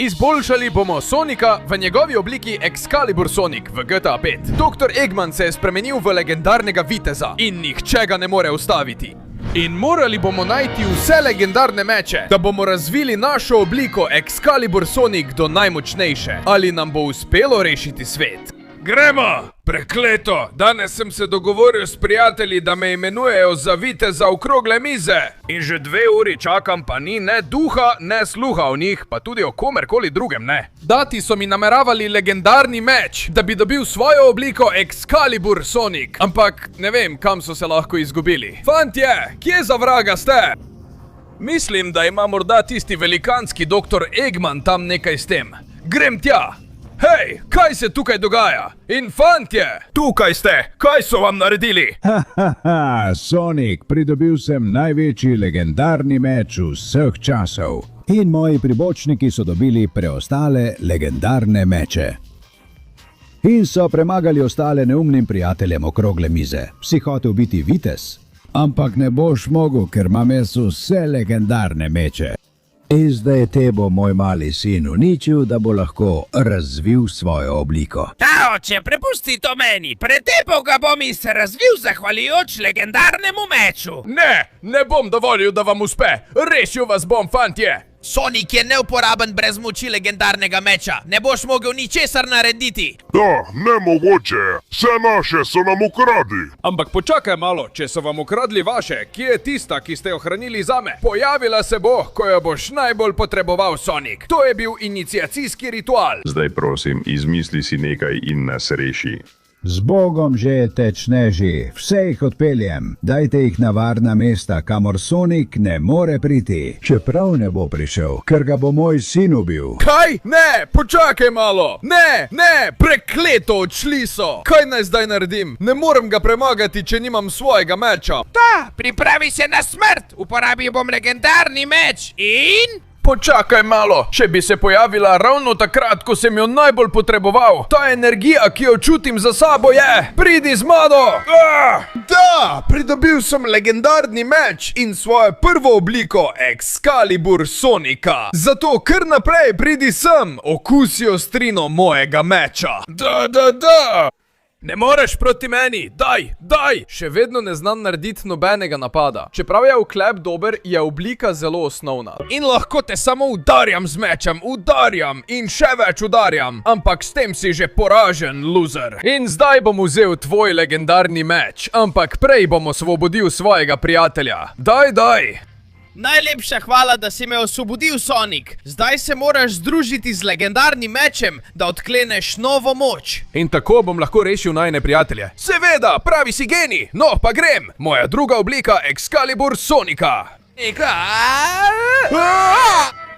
Izboljšali bomo Sonika v njegovi obliki Excalibur Sonic v GTA 5. Dr. Eggman se je spremenil v legendarnega viteza in nihče ga ne more ustaviti. In morali bomo najti vse legendarne meče, da bomo razvili našo obliko Excalibur Sonic do najmočnejše. Ali nam bo uspelo rešiti svet? Gremo! Prekleto! Danes sem se dogovoril s prijatelji, da me imenujejo za viteza okrogle mize. In že 2 uri čakam, pa ni ne duha, ne sluha o njih, pa tudi o komerkoli drugem ne. Dati so mi nameravali legendarni meč, da bi dobil svojo obliko Excalibur Sonic. Ampak ne vem, kam so se lahko izgubili. Fantje, kje za vraga ste? Mislim, da ima morda tisti velikanski dr. Eggman tam nekaj s tem. Grem tja! Hej, kaj se tukaj dogaja? In fantje, tukaj ste, kaj so vam naredili? Sonic, pridobil sem največji legendarni meč vseh časov. In moji pribočniki so dobili preostale legendarne meče. In so premagali ostale neumnim prijateljem okrogle mize. Si hotel biti vitez? Ampak ne boš mogel, ker imam jaz vse legendarne meče. In zdaj te bo moj mali sin uničil, da bo lahko razvil svojo obliko. Ta oče, prepusti to meni. Pretepal ga bom in se razvil zahvaljujoč legendarnemu meču. Ne bom dovolil, da vam uspe. Rešil vas bom, fantje. Sonic je neuporaben brez moči legendarnega meča. Ne boš mogel ničesar narediti. Da, nemogoče. Vse naše so nam ukradli. Ampak počakaj malo, če so vam ukradli vaše, kje je tista, ki ste jo hranili zame? Pojavila se bo, ko jo boš najbolj potreboval, Sonic. To je bil iniciacijski ritual. Zdaj prosim, izmisli si nekaj in nas reši. Z Bogom že, tečneži, vse jih odpeljem. Dajte jih na varna mesta, kamor Sonic ne more priti. Čeprav ne bo prišel, ker ga bo moj sin ubil. Kaj? Ne, počakaj malo. Ne, prekleto, odšli so. Kaj naj zdaj naredim? Ne morem ga premagati, če nimam svojega meča. Pripravi se na smrt. Uporabil bom legendarni meč in... Počakaj malo, če bi se pojavila ravno takrat, ko sem jo najbolj potreboval. Ta energija, ki jo čutim za sabo je. Pridi z mano! Da, pridobil sem legendarni meč in svojo prvo obliko Excalibur Sonika. Zato kar naprej pridi sem, okusi ostrino mojega meča. Da! Ne moreš proti meni, daj! Še vedno ne znam narediti nobenega napada. Čeprav je oklep dober, je oblika zelo osnovna. In lahko te samo udarjam z mečem, udarjam in še več udarjam. Ampak s tem si že poražen, loser. In zdaj bom vzel tvoj legendarni meč, ampak prej bom osvobodil svojega prijatelja. Daj! Najlepša hvala, da si me osvobodil, Sonic. Zdaj se moraš združiti z legendarnim mečem, da odkleneš novo moč. In tako bom lahko rešil najine prijatelje. Seveda, pravi si genij. No, pa grem. Moja druga oblika Excalibur Sonika.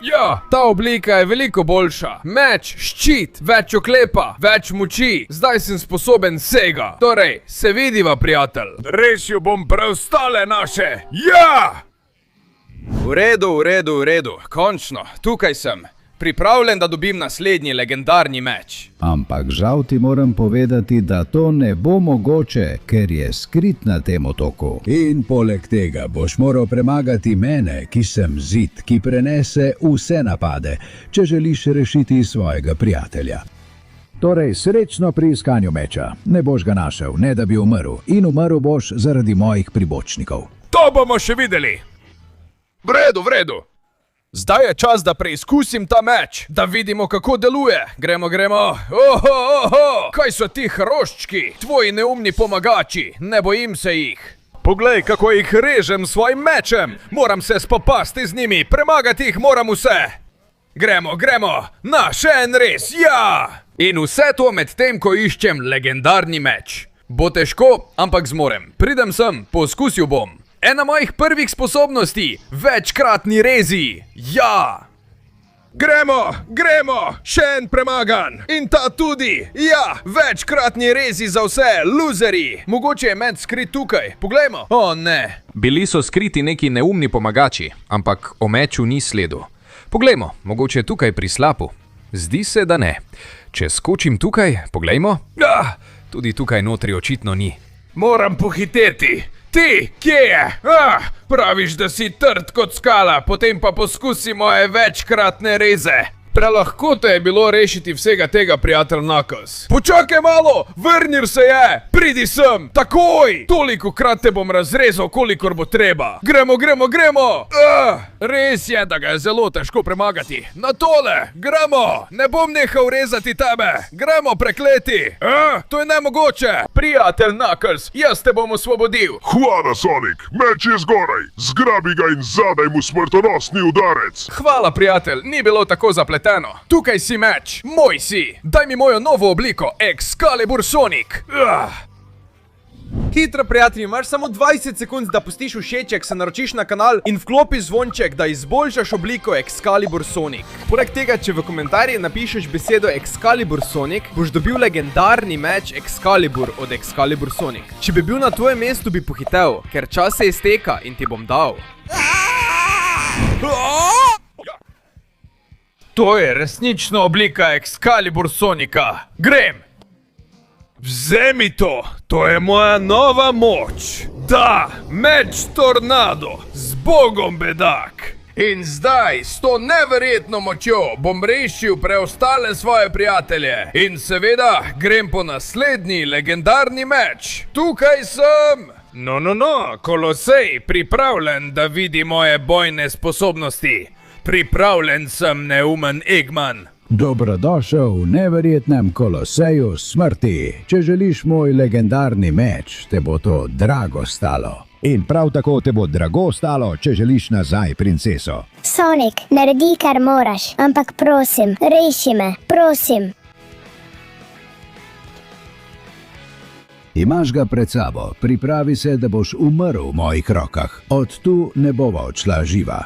Ja, ta oblika je veliko boljša. Meč, ščit, več oklepa, več moči. Zdaj sem sposoben vsega. Torej, se vidiva, prijatelj. Rešil bom preostale naše. Ja! V redu. Končno, tukaj sem. Pripravljen, da dobim naslednji legendarni meč. Ampak žal ti moram povedati, da to ne bo mogoče, ker je skrit na tem otoku. In poleg tega boš moral premagati mene, ki sem zid, ki prenese vse napade, če želiš rešiti svojega prijatelja. Torej, srečno pri iskanju meča. Ne boš ga našel, ne da bi umrl. In umrl boš zaradi mojih pribočnikov. To bomo še videli. V redu. Zdaj je čas, da preizkusim ta meč, da vidimo, kako deluje. Gremo. Oho, kaj so ti hroščki? Tvoji neumni pomagači, ne bojim se jih. Poglej, kako jih režem s svojim mečem. Moram se spopasti z njimi, premagati jih moram vse. Gremo, na še en res, ja! In vse to med tem, ko iščem legendarni meč. Bo težko, ampak zmorem. Pridem sem, poskusil bom. Ena mojih prvih sposobnosti, večkratni rezi, ja! Gremo, še en premagan. In ta tudi, ja, večkratni rezi za vse, luzeri. Mogoče je meč skrit tukaj, poglejmo. O ne. Bili so skriti neki neumni pomagači, ampak o meču ni sledu. Poglejmo, mogoče je tukaj pri slapu. Zdi se, da ne. Če skočim tukaj, poglejmo. Tudi tukaj notri očitno ni. Moram pohiteti. Ti, kje je? Praviš, da si trd kot skala, potem pa poskusi moje večkratne reze. Prelahko te je bilo rešiti vsega tega, prijatelj Knuckles. Počakaj malo, vrnil se je, pridi sem, takoj! Tolikokrat te bom razrezal, kolikor bo treba. Gremo! Res je, da ga je zelo težko premagati. Na tole, gremo! Ne bom nehal rezati tebe, gremo prekleti! To je nemogoče! Prijatelj Knuckles, jaz te bom osvobodil. Hvala, Sonic, meč je zgoraj. Zgrabi ga in zadaj mu smrtonosni udarec. Hvala, prijatelj, ni bilo tako zapleteno. Tukaj si meč, moj si. Daj mi mojo novo obliko, Excalibur Sonic. Hitro, prijatelji, imaš samo 20 sekund, da pustiš všeček, se naročiš na kanal in vklopi zvonček, da izboljšaš obliko Excalibur Sonic. Poleg tega, če v komentarjih napišeš besedo Excalibur Sonic, boš dobil legendarni meč Excalibur od Excalibur Sonic. Če bi bil na tvojem mestu, bi pohitel, ker čas se izteka in ti bom dal. To je resnična oblika Excalibur Sonika. Grem! Vzemi to, to je moja nova moč. Da, meč tornado, z Bogom, bedak. In zdaj, s to neverjetno močjo, bom rešil preostale svoje prijatelje. In seveda, grem po naslednji legendarni meč. Tukaj sem! No, Kolosej, pripravljen, da vidi moje bojne sposobnosti. Pripravljen sem, neumen Eggman. Dobrodošel v neverjetnem koloseju smrti. Če želiš moj legendarni meč, te bo to drago stalo. In prav tako te bo drago stalo, če želiš nazaj princeso. Sonic, naredi, kar moraš, ampak prosim, reši me, prosim. Imaš ga pred sabo, pripravi se, da boš umrl v mojih rokah. Od tu ne bova odšla živa.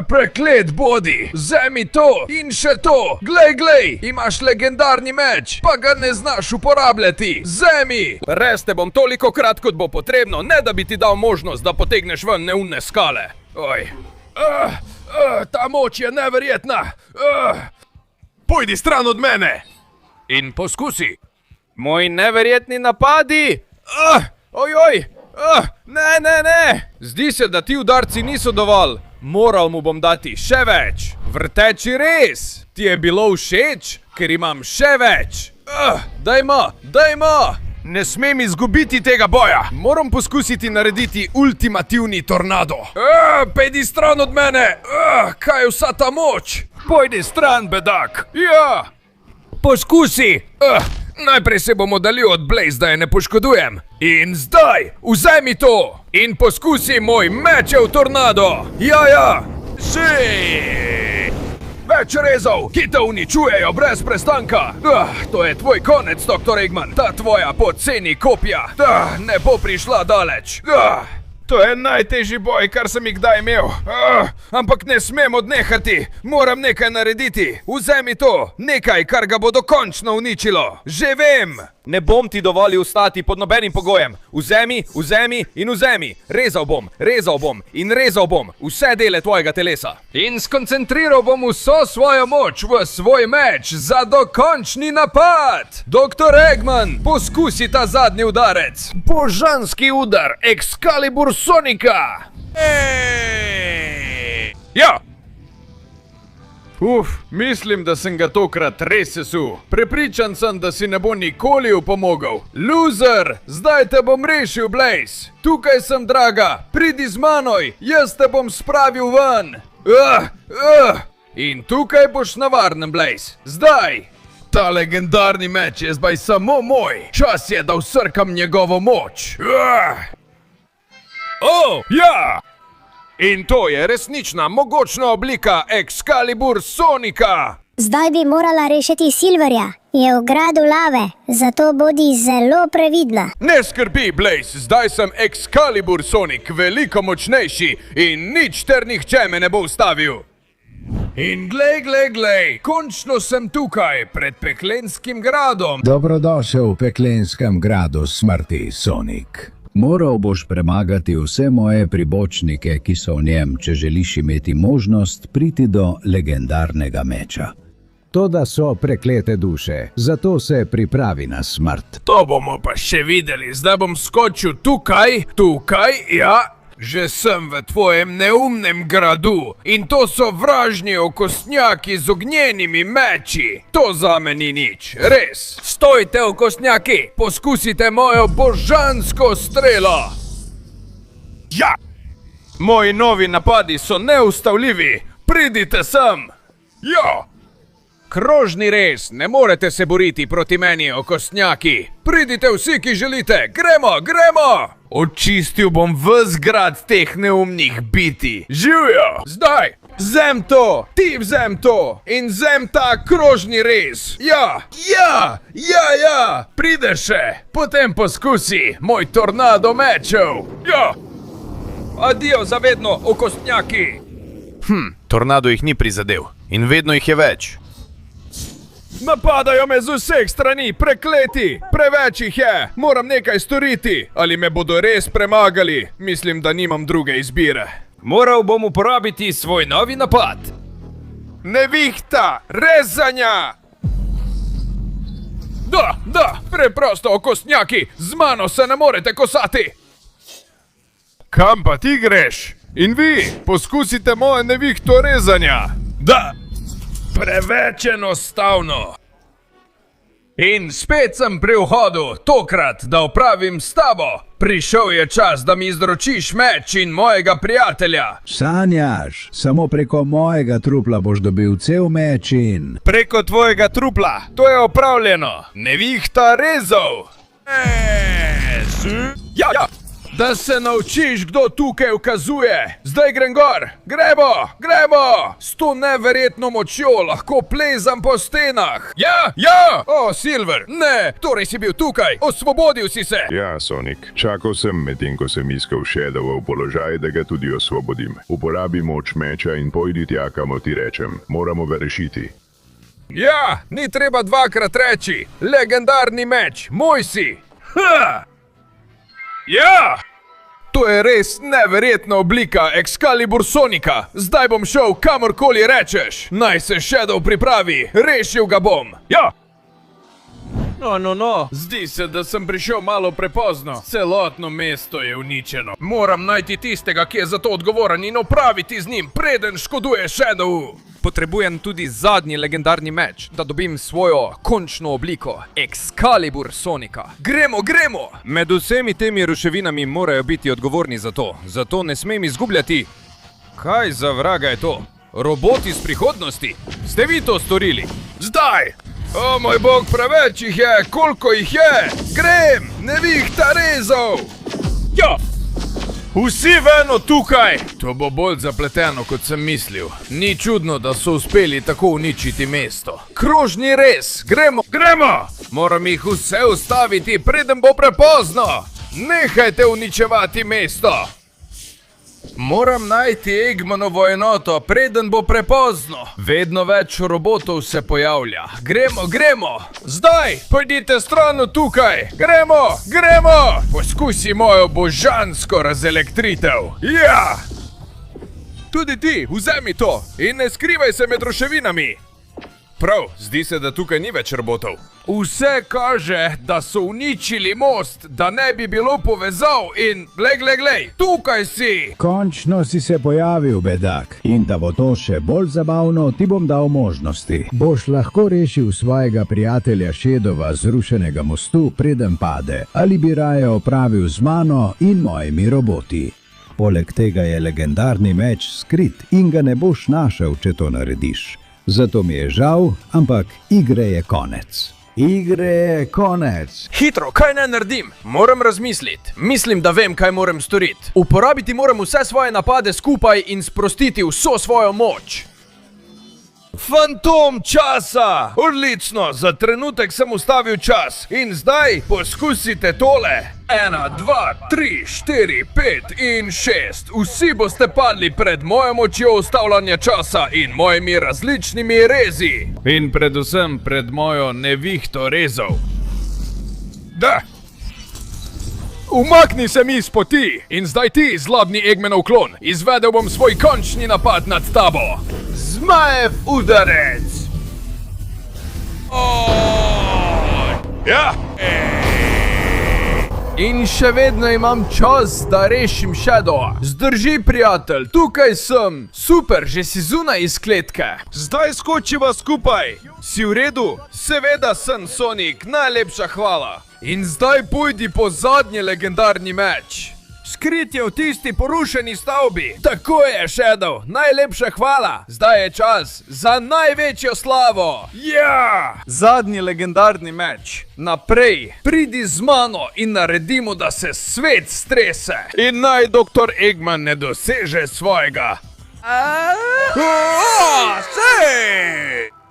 Preklet bodi, vzemi to in še to. Glej, imaš legendarni meč, pa ga ne znaš uporabljati. Vzemi! Res te bom toliko krat, kot bo potrebno, ne da bi ti dal možnost, da potegneš ven neumne skale. Oj. Ta moč je neverjetna. Pojdi stran od mene. In poskusi. Moji neverjetni napadi. Ojoj. Ne. Zdi se, da ti udarci niso dovolj. Moral mu bom dati še več. Vrteči res. Ti je bilo všeč, ker imam še več. Dajmo. Ne smem izgubiti tega boja. Moram poskusiti narediti ultimativni tornado. Pejdi stran od mene. Kaj je vsa ta moč? Pojdi stran, bedak. Ja. Poskusi. Najprej se bom oddaljil od Blaze, da je ne poškodujem. In zdaj, vzemi to in poskusi moj mečev tornado. Ja. Več rezov, ki te uničujejo brez prestanka. To je tvoj konec, Dr. Eggman. Ta tvoja poceni kopija ne bo prišla daleč. To je najtežji boj, kar sem jih kdaj imel. Ampak ne smem odnehati. Moram nekaj narediti. Vzemi to. Nekaj, kar ga bo dokončno uničilo. Že vem. Ne bom ti dovolil ustati pod nobenim pogojem. Vzemi in vzemi. Rezal bom in rezal bom vse dele tvojega telesa. In skoncentriral bom vso svojo moč v svoj meč za dokončni napad. Dr. Eggman, poskusi ta zadnji udarec. Božanski udar Excalibur Sonika. Ja. Mislim, da sem ga tokrat res sesul. Prepričan sem, da si ne bo nikoli upomogel. Loser, zdaj te bom rešil, Blaze. Tukaj sem, draga, pridi z manoj, jaz te bom spravil ven. In tukaj boš na varnem, Blaze. Zdaj. Ta legendarni meč je zdaj samo moj. Čas je, da vsrkam njegovo moč. Ja! In to je resnična, mogočna oblika Excalibur Sonika. Zdaj bi morala rešiti Silverja. Je v gradu lave, zato bodi zelo previdna. Ne skrbi, Blaze, zdaj sem Excalibur Sonic, veliko močnejši in nič ter nihče me ne bo ustavil. In glej, končno sem tukaj, pred peklenskim gradom. Dobrodošel v peklenskem gradu smrti, Sonic. Moral boš premagati vse moje pribočnike, ki so v njem, če želiš imeti možnost priti do legendarnega meča. Toda so preklete duše, zato se pripravi na smrt. To bomo pa še videli, zdaj bom skočil tukaj, ja, že sem v tvojem neumnem gradu in to so vražni okostnjaki z ognjenimi meči. To zame ni nič, res. Stojte, okostnjaki, poskusite mojo božansko strelo. Ja! Moji novi napadi so neustavljivi, pridite sem. Ja! Krožni res, ne morete se boriti proti meni, okostnjaki. Pridite vsi, ki želite, gremo, gremo! Očistil bom ves grad teh neumnih biti. Živijo! Zdaj! Vzem to, ti vzem to in vzem ta krožni res. Ja, ja, ja, ja, pride še. Potem poskusi, moj tornado mečev. Ja! Adijo za vedno, okostnjaki. Tornado jih ni prizadel in vedno jih je več. Napadajo me z vseh strani, prekleti! Preveč jih je! Moram nekaj storiti! Ali me bodo res premagali? Mislim, da nimam druge izbire. Moral bom uporabiti svoj novi napad. Nevihta! Rezanja! Da, preprosto, okostnjaki! Z mano se ne morete kosati! Kam pa ti greš? In vi, poskusite moje nevihto rezanja! Da! Preveč enostavno. In spet sem pri vhodu, tokrat, da opravim s tabo. Prišel je čas, da mi izročiš meč in mojega prijatelja. Sanjaš, samo preko mojega trupla boš dobil cel meč in... Preko tvojega trupla, to je opravljeno. Nevihta rezov. Ja. Da se naučiš, kdo tukaj ukazuje. Zdaj grem gor. Gremo. S to neverjetno močjo lahko plezam po stenah. Ja. O, Silver, ne, torej si bil tukaj. Osvobodil si se. Ja, Sonic, čakal sem medtem, ko sem iskal Shadowa v položaj, da ga tudi osvobodim. Uporabi moč meča in pojdi tja, kamor ti rečem. Moramo ga rešiti. Ja, ni treba dvakrat reči. Legendarni meč, moj si. Ja! To je res neverjetna oblika Excalibur Sonika. Zdaj bom šel kamorkoli rečeš. Naj se Shadow pripravi, rešil ga bom. Ja! No. Zdi se, da sem prišel malo prepozno. Celotno mesto je uničeno. Moram najti tistega, ki je za to odgovoren in opraviti z njim, preden škoduje Shadowu. Potrebujem tudi zadnji legendarni meč, da dobim svojo končno obliko, Excalibur Sonika. Gremo! Med vsemi temi ruševinami morajo biti odgovorni za to, zato ne smem izgubljati. Kaj za vraga je to? Roboti iz prihodnosti? Ste vi to storili? Zdaj! O moj bog, preveč jih je, koliko jih je! Grem! Nevihta rezov! Ja! Vsi ven od tukaj! To bo bolj zapleteno, kot sem mislil. Ni čudno, da so uspeli tako uničiti mesto. Krožni res! Gremo! Moram jih vse ustaviti, preden bo prepozno! Nehajte uničevati mesto! Moram najti Eggmanovo enoto, preden bo prepozno. Vedno več robotov se pojavlja. Gremo! Zdaj! Pojdite stran od tukaj! Gremo! Poskusi mojo božansko razelektritev. Ja! Tudi ti, vzemi to in ne skrivaj se med ruševinami. Prav, zdi se, da tukaj ni več robotov. Vse kaže, da so uničili most, da ne bi bilo povezav in glej, tukaj si! Končno si se pojavil, bedak. In da bo to še bolj zabavno, ti bom dal možnosti. Boš lahko rešil svojega prijatelja Shadowa z rušenega mostu, preden pade, ali bi raje opravil z mano in mojimi roboti. Poleg tega je legendarni meč skrit in ga ne boš našel, če to narediš. Zato mi je žal, ampak igre je konec. Hitro, kaj naj naredim? Moram razmisliti. Mislim, da vem, kaj moram storiti. Uporabiti moram vse svoje napade skupaj in sprostiti vso svojo moč. Fantom časa! Odlično, za trenutek sem ustavil čas. In zdaj poskusite tole. 1, 2, 3, 4, 5 in 6. Vsi boste padli pred mojo močjo ustavljanja časa in mojimi različnimi rezi. In predvsem pred mojo nevihto rezov. Da! Umakni se mi iz poti! In zdaj ti, zlobni Eggmanov klon, izvedel bom svoj končni napad nad tabo! Zmajev udarec! Ja! In še vedno imam čas, da rešim Shadowa. Zdrži, prijatelj, tukaj sem. Super, že si zunaj iz kletke. Zdaj skočiva skupaj. Si v redu? Seveda sem, Sonic, najlepša hvala. In zdaj pojdi po zadnji legendarni meč. Skrit je v tisti porušeni stavbi. Tako je, Shadow, najlepša hvala. Zdaj je čas za največjo slavo. Ja! Zadnji legendarni meč. Naprej, pridi z mano in naredimo, da se svet strese. In naj doktor Eggman ne doseže svojega.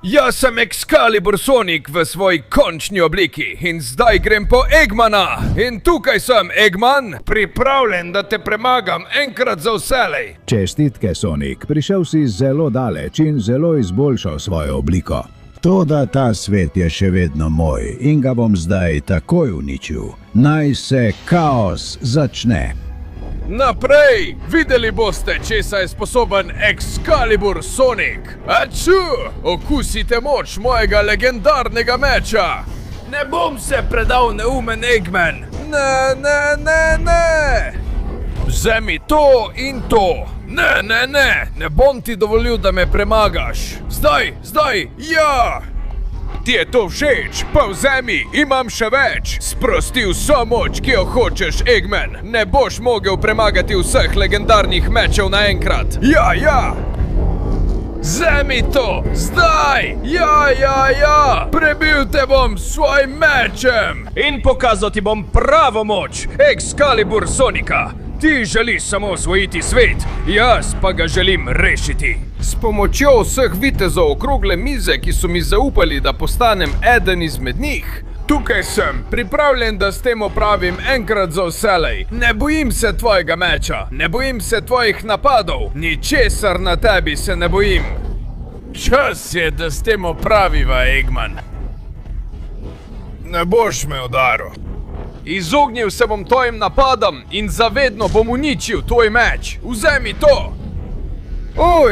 Jaz sem Excalibur Sonic v svoji končni obliki in zdaj grem po Eggmana. In tukaj sem, Eggman, pripravljen, da te premagam enkrat za vselej. Čestitke, Sonic, prišel si zelo daleč in zelo izboljšal svojo obliko. Toda ta svet je še vedno moj in ga bom zdaj takoj uničil. Naj se kaos začne. Naprej, videli boste, česa je sposoben Excalibur Sonic. Aču, okusite moč mojega legendarnega meča. Ne bom se predal, neumen Eggman. Ne. Vzemi to in to. Ne bom ti dovolil, da me premagaš. Zdaj, ja! Ti je to všeč, pa vzemi, imam še več. Sprosti vso moč, ki jo hočeš, Eggman. Ne boš mogel premagati vseh legendarnih mečev naenkrat. Ja! Vzemi to, zdaj! Ja! Prebil te bom s svojim mečem! In pokazal ti bom pravo moč, Excalibur Sonika. Ti želiš samo osvojiti svet, jaz pa ga želim rešiti. S pomočjo vseh vitezov okrogle mize, ki so mi zaupali, da postanem eden izmed njih, tukaj sem, pripravljen, da s tem opravim enkrat za vselej. Ne bojim se tvojega meča, ne bojim se tvojih napadov, ničesar na tebi se ne bojim. Čas je, da s tem opraviva, Eggman. Ne boš me udaril. Izognil se bom tvojim napadom in zavedno bom uničil tvoj meč. Vzemi to!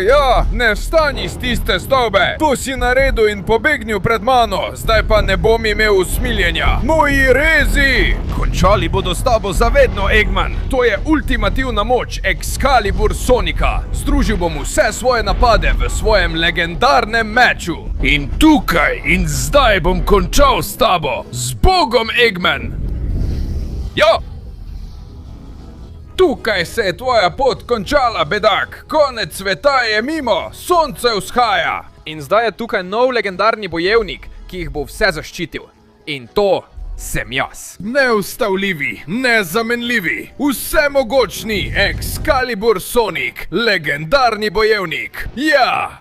Ja, ne vstani z tiste stavbe. To si naredil in pobegnil pred mano. Zdaj pa ne bom imel usmiljenja. Moji rezi! Končali bodo s tabo zavedno, Eggman. To je ultimativna moč Excalibur Sonika. Združil bom vse svoje napade v svojem legendarnem meču. In tukaj in zdaj bom končal s tabo. Z Bogom, Eggman! Ja! Tukaj se je tvoja pot končala, bedak. Konec sveta je mimo, sonce vzhaja. In zdaj je tukaj nov legendarni bojevnik, ki jih bo vse zaščitil. In to sem jaz. Neustavljivi, nezamenljivi, vsemogočni Excalibur Sonic, legendarni bojevnik. Ja!